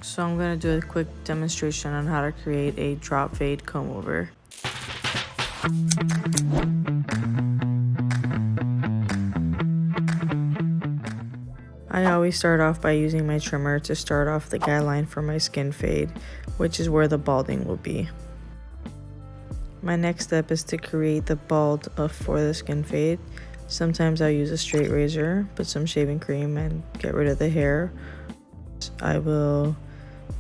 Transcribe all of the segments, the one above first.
So I'm going to do a quick demonstration on how to create a drop fade comb over. I always start off by using my trimmer to start off the guideline for my skin fade, which is where the balding will be. My next step is to create the bald for the skin fade. Sometimes I'll use a straight razor, put some shaving cream, and get rid of the hair. I will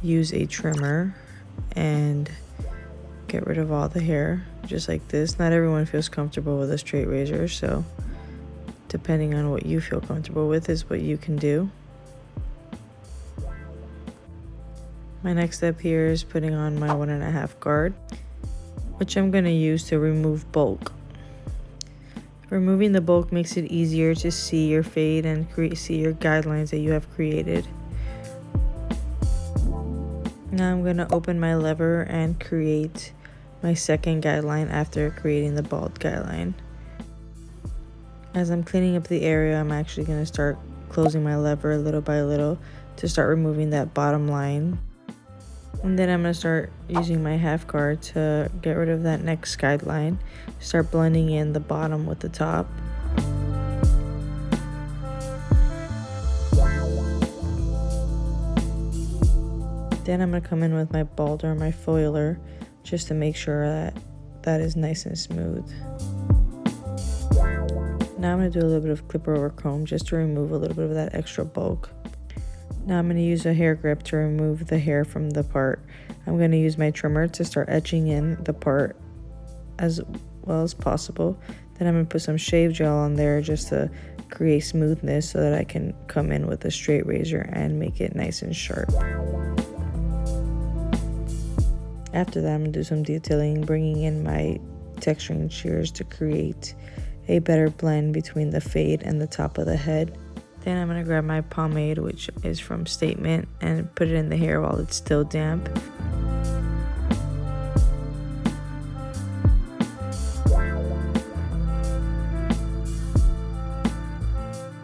use a trimmer and get rid of all the hair, just like this. Not everyone feels comfortable with a straight razor, so depending on what you feel comfortable with is what you can do. My next step here is putting on my 1.5 guard, which I'm going to use to remove bulk. Removing the bulk makes it easier to see your fade and see your guidelines that you have created. Now I'm going to open my lever and create my second guideline after creating the bald guideline. As I'm cleaning up the area, I'm actually going to start closing my lever little by little to start removing that bottom line. And then I'm going to start using my half guard to get rid of that next guideline. Start blending in the bottom with the top. Then I'm going to come in with my balder, my foiler, just to make sure that that is nice and smooth. Now I'm going to do a little bit of clipper over comb just to remove a little bit of that extra bulk. Now I'm going to use a hair grip to remove the hair from the part. I'm going to use my trimmer to start etching in the part as well as possible. Then I'm going to put some shave gel on there just to create smoothness so that I can come in with a straight razor and make it nice and sharp. After that, I'm going to do some detailing, bringing in my texturing shears to create a better blend between the fade and the top of the head. Then I'm going to grab my pomade, which is from Statement, and put it in the hair while it's still damp.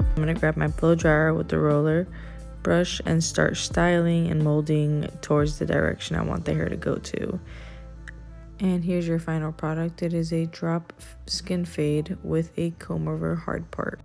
I'm going to grab my blow dryer with the roller brush and start styling and molding towards the direction I want the hair to go to. And here's your final product. It is a drop skin fade with a comb over hard part.